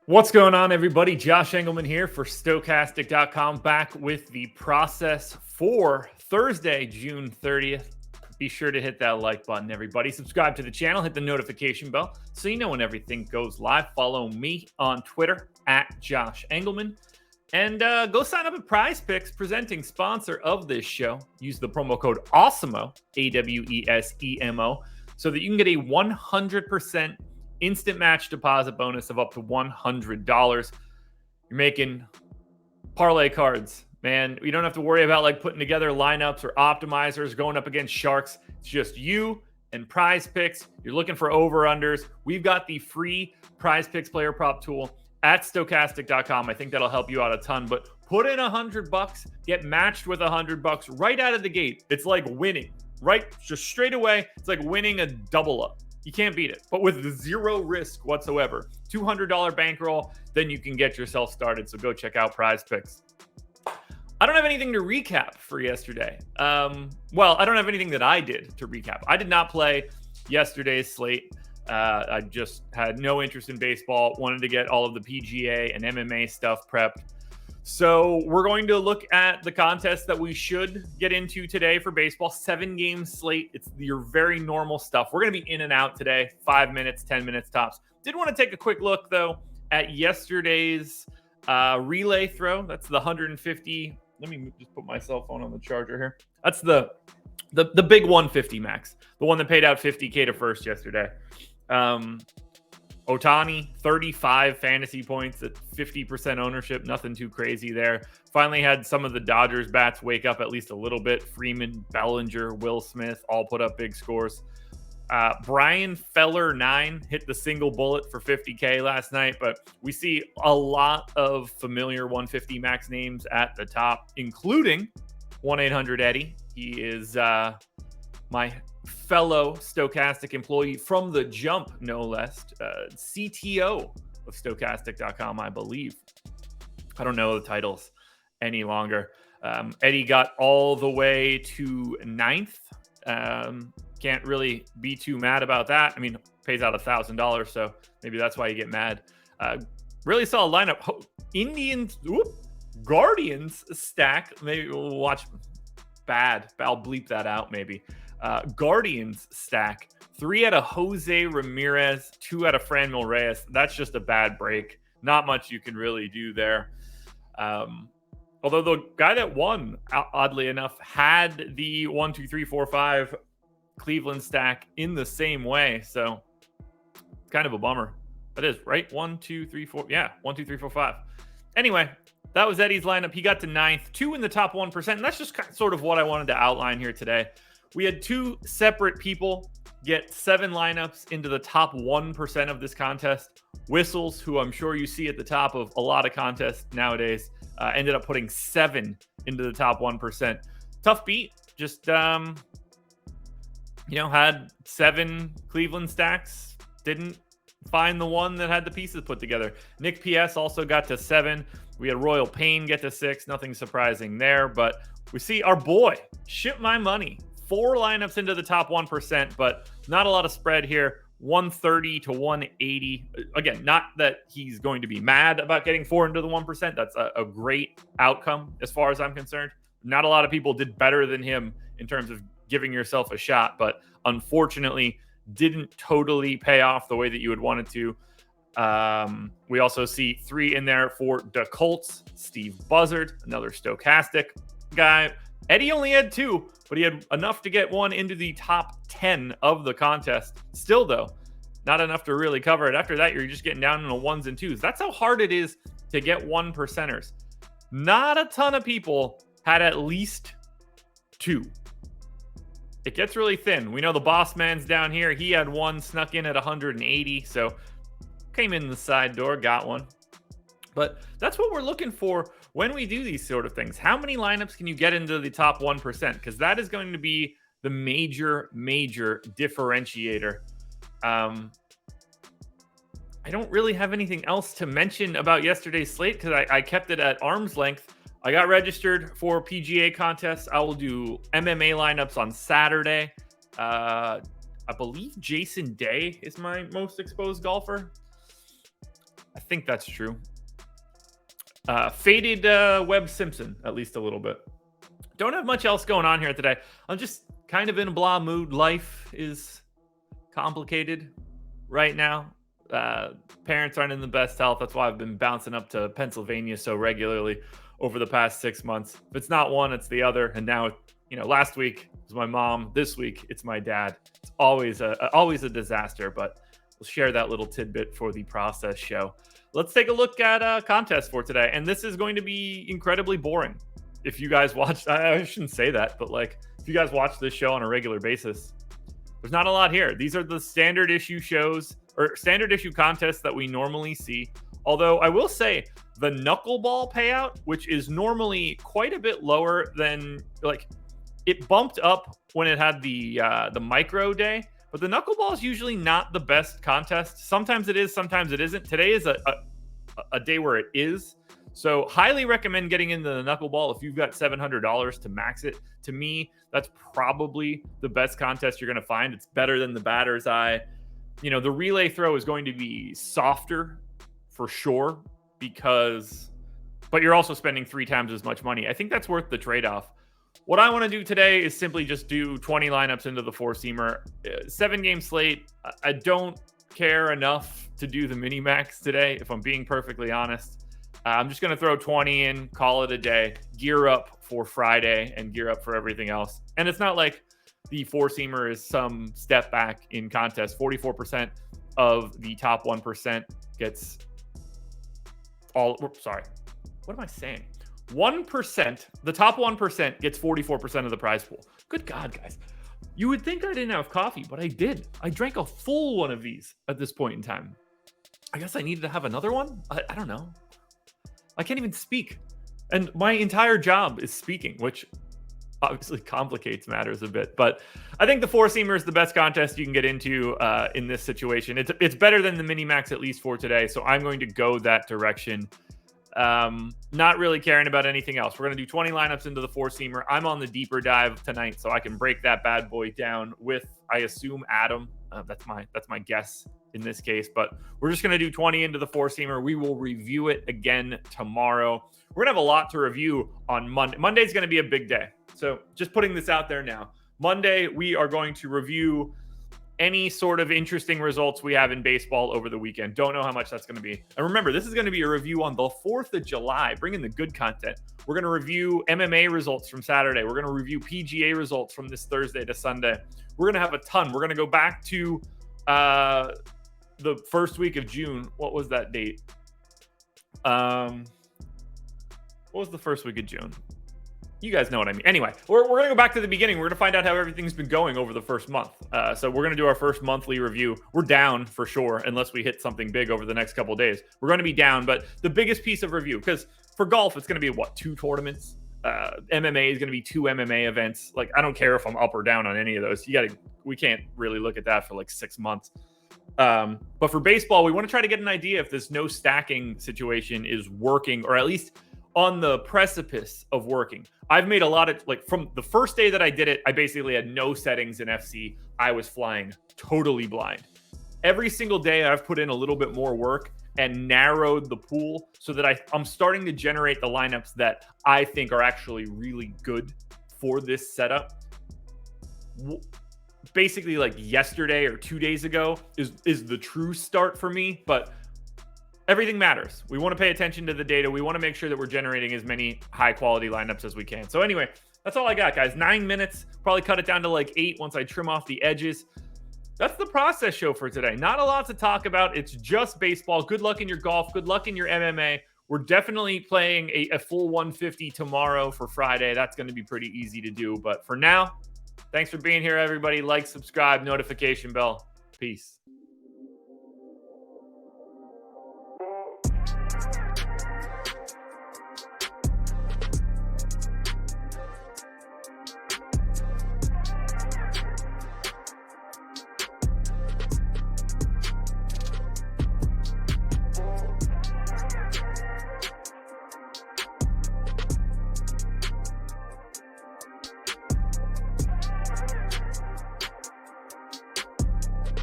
What's going on, everybody? Josh Engleman here for Stokastic.com, back with the process for Thursday, June 30th. Be sure to hit that like button, everybody. Subscribe to the channel, hit the notification bell so you know when everything goes live. Follow me on Twitter at Josh Engleman. And go sign up at PrizePicks, presenting sponsor of this show. Use the promo code Awesemo, AWESEMO, so that you can get a 100% instant match deposit bonus of up to $100. You're making parlay cards, man. You don't have to worry about like putting together lineups or optimizers, going up against sharks. It's just you and PrizePicks. You're looking for over-unders. We've got the free PrizePicks player prop tool at Stokastic.com. I think that'll help you out a ton, but put in $100, get matched with $100 right out of the gate. It's like winning, right? Just straight away. It's like winning a double up. You can't beat it, but with zero risk whatsoever. $200 bankroll, then you can get yourself started. So go check out PrizePicks. I don't have anything to recap for yesterday. Well, I don't have anything that I did to recap. I did not play yesterday's slate. I just had no interest in baseball, wanted to get all of the PGA and MMA stuff prepped. So we're going to look at the contest that we should get into today for baseball. 7-game slate. It's your very normal stuff. We're going to be in and out today, 5 minutes, 10 minutes tops. Did want to take a quick look, though, at yesterday's relay throw. That's the 150. Let me just put my cell phone on the charger here. That's the big 150 max, the one that paid out $50K to first yesterday. Ohtani, 35 fantasy points at 50% ownership. Nothing too crazy there. Finally had some of the Dodgers bats wake up at least a little bit. Freeman, Bellinger, Will Smith all put up big scores. Brian Feller, 9, hit the single bullet for $50K last night, but we see a lot of familiar 150 max names at the top, including 1-800-EDDIE. He is my fellow Stokastic employee from the jump, no less, CTO of Stokastic.com, I believe. I don't know the titles any longer. Eddie got all the way to 9th. Can't really be too mad about that. I mean, pays out $1,000, so maybe that's why you get mad. Really solid lineup. Indians, Guardians stack. Maybe we'll watch bad. I'll bleep that out maybe. Guardians stack. 3 out of Jose Ramirez, 2 out of Franmil Reyes. That's just a bad break. Not much you can really do there. Although the guy that won, oddly enough, had the 1, 2, 3, 4, 5 Cleveland stack in the same way. So kind of a bummer. That is right. 1, 2, 3, 4. Yeah. 1, 2, 3, 4, 5. Anyway, that was Eddie's lineup. He got to 9th, 2 in the top 1%. And that's just sort of what I wanted to outline here today. We had 2 separate people get 7 lineups into the top 1% of this contest. Whistles, who I'm sure you see at the top of a lot of contests nowadays, ended up putting 7 into the top 1%. Tough beat. Just, had 7 Cleveland stacks. Didn't find the one that had the pieces put together. Nick PS also got to 7. We had Royal Payne get to 6. Nothing surprising there, but we see our boy, Ship My Money. 4 lineups into the top 1%, but not a lot of spread here. 130 to 180. Again, not that he's going to be mad about getting 4 into the 1%. That's a great outcome as far as I'm concerned. Not a lot of people did better than him in terms of giving yourself a shot, but unfortunately didn't totally pay off the way that you would want it to. We also see 3 in there for the Colts. Steve Buzzard, another Stokastic guy. Eddie only had 2, but he had enough to get 1 into the top 10 of the contest. Still, though, not enough to really cover it. After that, you're just getting down in the 1s and 2s. That's how hard it is to get 1%ers. Not a ton of people had at least 2. It gets really thin. We know the boss man's down here. He had 1 snuck in at 180, so came in the side door, got 1. But that's what we're looking for when we do these sort of things. How many lineups can you get into the top 1%? Because that is going to be the major differentiator. I don't really have anything else to mention about yesterday's slate because I kept it at arm's length. I got registered for PGA contests. I will do MMA lineups on Saturday. I believe Jason Day is my most exposed golfer. I think that's true. Faded Webb Simpson, at least a little bit. Don't have much else going on here today. I'm just kind of in a blah mood. Life is complicated right now. Parents aren't in the best health. That's why I've been bouncing up to Pennsylvania so regularly over the past 6 months. If it's not one, it's the other. And now, last week was my mom. This week, it's my dad. It's always a disaster, but we'll share that little tidbit for the process show. Let's take a look at a contest for today. And this is going to be incredibly boring. If you guys watch, I shouldn't say that, but if you guys watch this show on a regular basis, there's not a lot here. These are the standard issue shows or standard issue contests that we normally see. Although I will say the knuckleball payout, which is normally quite a bit lower than it bumped up when it had the micro day, but the knuckleball is usually not the best contest. Sometimes it is, sometimes it isn't. Today is a day where it is. So highly recommend getting into the knuckleball if you've got $700 to max it. To me, that's probably the best contest you're going to find. It's better than the batter's eye. The relay throw is going to be softer for sure but you're also spending 3 times as much money. I think that's worth the trade-off. What I want to do today is simply just do 20 lineups into the 4-seamer. 7-game slate. I don't care enough to do the mini-max today, if I'm being perfectly honest. I'm just going to throw 20 in, call it a day, gear up for Friday, and gear up for everything else. And it's not like the 4-seamer is some step back in contest. 44% of the top 1% gets sorry. What am I saying? 1%, the top 1% gets 44% of the prize pool. Good God, guys. You would think I didn't have coffee, but I did. I drank a full one of these at this point in time. I guess I needed to have another one? I don't know. I can't even speak. And my entire job is speaking, which obviously complicates matters a bit. But I think the 4-seamer is the best contest you can get into in this situation. It's better than the mini-max, at least for today. So I'm going to go that direction. Not really caring about anything else. We're going to do 20 lineups into the 4-seamer. I'm on the deeper dive tonight, so I can break that bad boy down with, I assume, Adam. That's my guess in this case. But we're just going to do 20 into the 4-seamer. We will review it again tomorrow. We're going to have a lot to review on Monday. Monday's going to be a big day. So just putting this out there now. Monday, we are going to review any sort of interesting results we have in baseball over the weekend. Don't know how much that's going to be. And remember, this is going to be a review on the 4th of July. Bring in the good content. We're going to review MMA results from Saturday. We're going to review PGA results from this Thursday to Sunday. We're going to have a ton. We're going to go back to the first week of June. What was that date? What was the first week of June? You guys know what I mean. Anyway, we're going to go back to the beginning. We're going to find out how everything's been going over the first month. So we're going to do our first monthly review. We're down for sure, unless we hit something big over the next couple of days. We're going to be down, but the biggest piece of review, because for golf, it's going to be, 2 tournaments? MMA is going to be 2 MMA events. I don't care if I'm up or down on any of those. We can't really look at that for 6 months. But for baseball, we want to try to get an idea if this no stacking situation is working, or at least on the precipice of working. I've made a lot of, from the first day that I did it, I basically had no settings in FC. I was flying totally blind. Every single day I've put in a little bit more work and narrowed the pool so that I'm starting to generate the lineups that I think are actually really good for this setup. Basically, yesterday or 2 days ago is the true start for me, but everything matters. We want to pay attention to the data. We want to make sure that we're generating as many high-quality lineups as we can. So anyway, that's all I got, guys. 9 minutes. Probably cut it down to 8 once I trim off the edges. That's the process show for today. Not a lot to talk about. It's just baseball. Good luck in your golf. Good luck in your MMA. We're definitely playing a full 150 tomorrow for Friday. That's going to be pretty easy to do. But for now, thanks for being here, everybody. Like, subscribe, notification bell. Peace.